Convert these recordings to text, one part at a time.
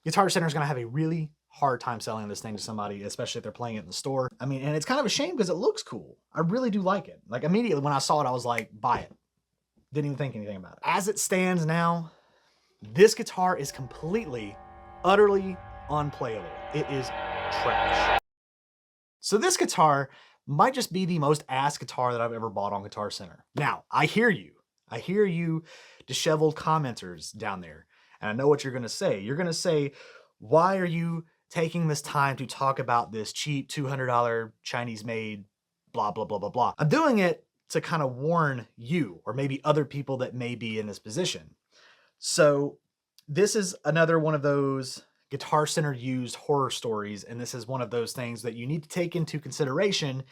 Guitar Center is going to have a really hard time selling this thing to somebody, especially if they're playing it in the store. I mean, and it's kind of a shame because it looks cool. I really do like it. Like immediately when I saw it, I was like, buy it. Didn't even think anything about it. As it stands now, this guitar is completely, utterly unplayable. It is trash. So this guitar might just be the most ass guitar that I've ever bought on Guitar Center. Now, I hear you. I hear you disheveled commenters down there. And I know what you're going to say. You're going to say, why are you taking this time to talk about this cheap $200 Chinese-made blah, blah, blah, blah, blah. I'm doing it to kind of warn you or maybe other people that may be in this position. So this is another one of those Guitar Center used horror stories, and this is one of those things that you need to take into consideration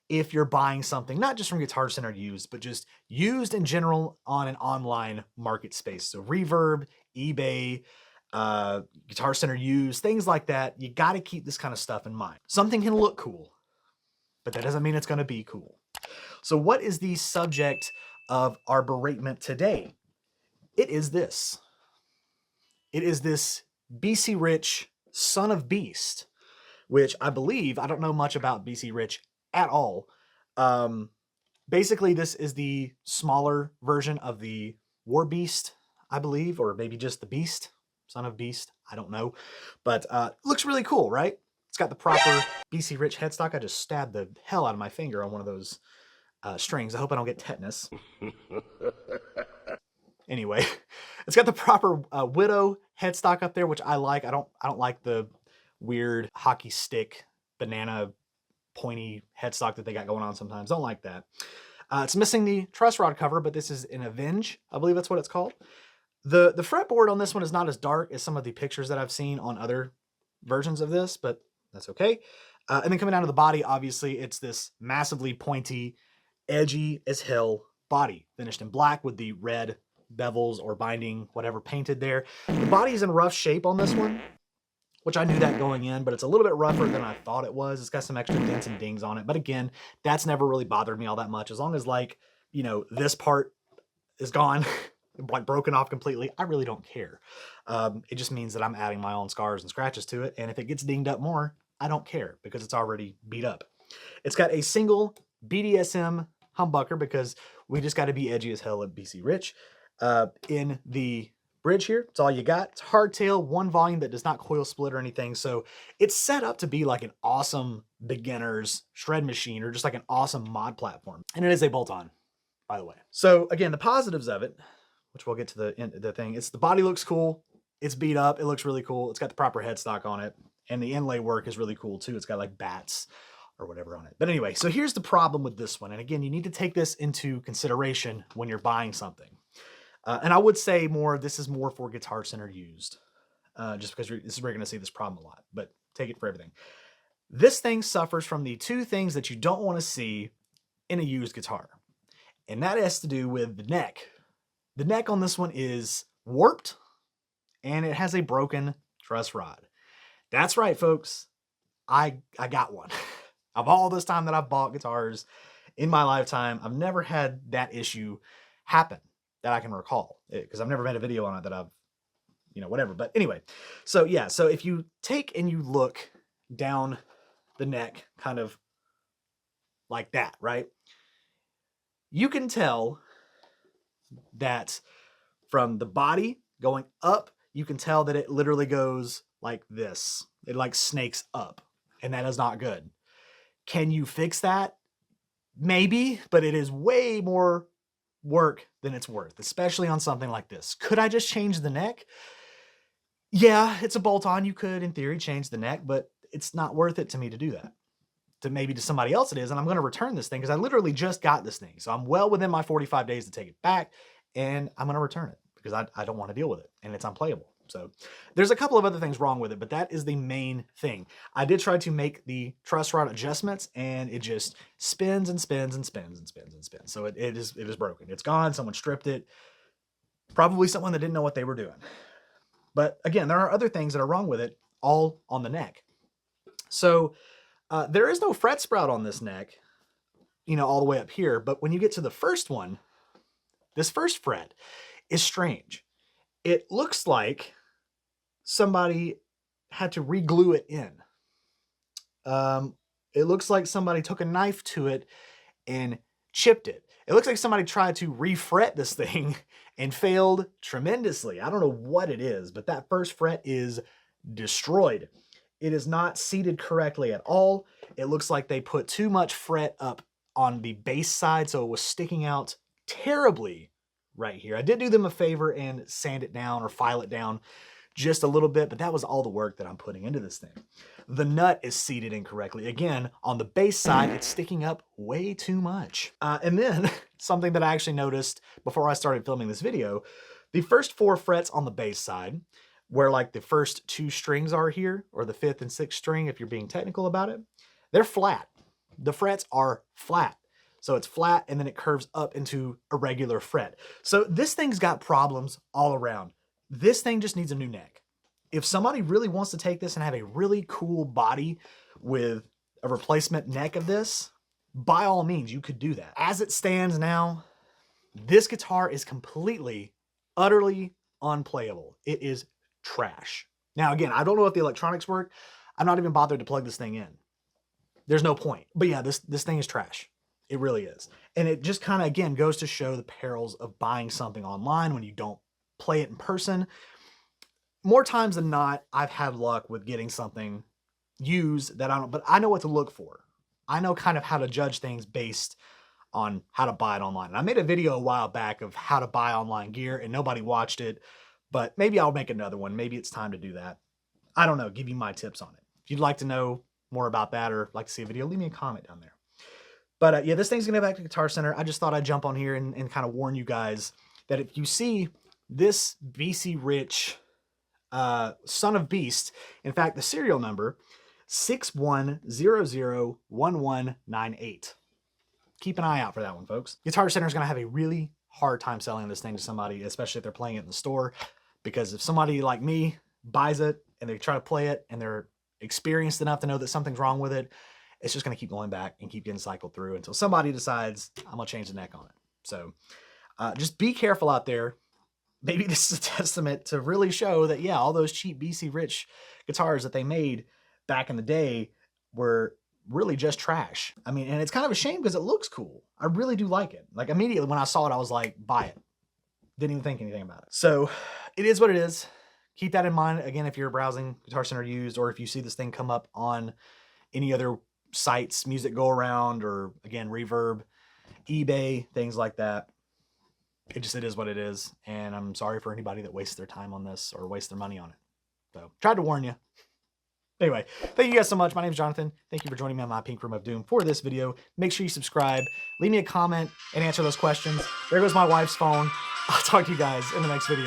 if you're buying something, not just from Guitar Center used, but just used in general on an online market space. So Reverb, eBay, Guitar Center used, things like that. You got to keep this kind of stuff in mind. Something can look cool, but that doesn't mean it's going to be cool. So what is the subject of our beratement today? It is this. It is this BC Rich Son of Beast, which I believe, I don't know much about BC Rich at all. Basically, this is the smaller version of the War Beast, I believe, or maybe just the Beast, Son of Beast, I don't know. But looks really cool, right? It's got the proper BC Rich headstock. I just stabbed the hell out of my finger on one of those strings. I hope I don't get tetanus. Anyway, it's got the proper Widow headstock up there, which I like. I don't like the weird hockey stick banana pointy headstock that they got going on sometimes. Don't like that. It's missing the truss rod cover, but this is an Avenge. I believe that's what it's called. The fretboard on this one is not as dark as some of the pictures that I've seen on other versions of this, but that's okay. And then coming down to the body, obviously, it's this massively pointy, edgy as hell body, finished in black with the red bevels or binding, whatever painted there. The body is in rough shape on this one, which I knew that going in, but it's a little bit rougher than I thought it was. It's got some extra dents and dings on it. But again, that's never really bothered me all that much. As long as like, you know, this part is gone, like broken off completely, I really don't care. It just means that I'm adding my own scars and scratches to it. And if it gets dinged up more, I don't care because it's already beat up. It's got a single BDSM humbucker because we just got to be edgy as hell at BC Rich. In the bridge here, it's all you got. It's hardtail, one volume that does not coil split or anything. So it's set up to be like an awesome beginner's shred machine or just like an awesome mod platform. And it is a bolt-on, by the way. So again, the positives of it, which we'll get to the thing, it's the body looks cool. It's beat up. It looks really cool. It's got the proper headstock on it. And the inlay work is really cool too. It's got like bats or whatever on it. But anyway, so here's the problem with this one. And again, you need to take this into consideration when you're buying something. And I would say this is more for Guitar Center used, just because this is where you're going to see this problem a lot, but take it for everything. This thing suffers from the two things that you don't want to see in a used guitar. And that has to do with the neck. The neck on this one is warped and it has a broken truss rod. That's right, folks. I got one. Of all this time that I've bought guitars in my lifetime, I've never had that issue happen that I can recall, because I've never made a video on it that I've, whatever. But anyway, so yeah, so if you take and you look down the neck kind of like that, right? You can tell that from the body going up, you can tell that it literally goes like this. It like snakes up, and that is not good. Can you fix that? Maybe, but it is way more work than it's worth, especially on something like this. Could I just change the neck? Yeah, it's a bolt-on. You could, in theory, change the neck, but it's not worth it to me to do that. Maybe to somebody else it is, and I'm going to return this thing because I literally just got this thing. So I'm well within my 45 days to take it back, and I'm going to return it because I don't want to deal with it, and it's unplayable. So there's a couple of other things wrong with it, but that is the main thing. I did try to make the truss rod adjustments, and it just spins and spins and spins and spins and spins. So it is broken. It's gone. Someone stripped it. Probably someone that didn't know what they were doing. But again, there are other things that are wrong with it, all on the neck. So there is no fret sprout on this neck, all the way up here. But when you get to the first one, this first fret is strange. It looks like somebody had to re-glue it in. It looks like somebody took a knife to it and chipped it. It looks like somebody tried to refret this thing and failed tremendously. I don't know what it is, but that first fret is destroyed. It is not seated correctly at all. It looks like they put too much fret up on the bass side, so it was sticking out terribly right here. I did do them a favor and sand it down or file it down just a little bit, but that was all the work that I'm putting into this thing. The nut is seated incorrectly. Again, on the bass side, it's sticking up way too much. And then something that I actually noticed before I started filming this video, the first 4 frets on the bass side, where like the first 2 strings are here, or the 5th and 6th string, if you're being technical about it, they're flat. The frets are flat. So it's flat and then it curves up into a regular fret. So this thing's got problems all around. This thing just needs a new neck. If somebody really wants to take this and have a really cool body with a replacement neck of this, by all means, you could do that. As it stands now, this guitar is completely, utterly unplayable. It is trash. Now, again, I don't know if the electronics work. I'm not even bothered to plug this thing in. There's no point. But yeah, this thing is trash. It really is. And it just kind of, again, goes to show the perils of buying something online when you don't play it in person. More times than not, I've had luck with getting something used that I don't, but I know what to look for. I know kind of how to judge things based on how to buy it online. And I made a video a while back of how to buy online gear and nobody watched it, but maybe I'll make another one. Maybe it's time to do that. I don't know, give you my tips on it. If you'd like to know more about that or like to see a video, leave me a comment down there. But yeah, this thing's gonna go back to Guitar Center. I just thought I'd jump on here and kind of warn you guys that if you see this BC Rich Son of Beast, in fact, the serial number 61001198. Keep an eye out for that one, folks. Guitar Center is going to have a really hard time selling this thing to somebody, especially if they're playing it in the store, because if somebody like me buys it and they try to play it and they're experienced enough to know that something's wrong with it, it's just going to keep going back and keep getting cycled through until somebody decides, I'm going to change the neck on it. So just be careful out there. Maybe this is a testament to really show that, yeah, all those cheap BC Rich guitars that they made back in the day were really just trash. I mean, and it's kind of a shame because it looks cool. I really do like it. Like immediately when I saw it, I was like, buy it. Didn't even think anything about it. So it is what it is. Keep that in mind. Again, if you're browsing Guitar Center used, or if you see this thing come up on any other sites, Music Go Around, or again, Reverb, eBay, things like that. It is what it is. And I'm sorry for anybody that wastes their time on this or wastes their money on it. So tried to warn you. Anyway, thank you guys so much. My name is Jonathan. Thank you for joining me on my Pink Room of Doom for this video. Make sure you subscribe, leave me a comment, and answer those questions. There goes my wife's phone. I'll talk to you guys in the next video.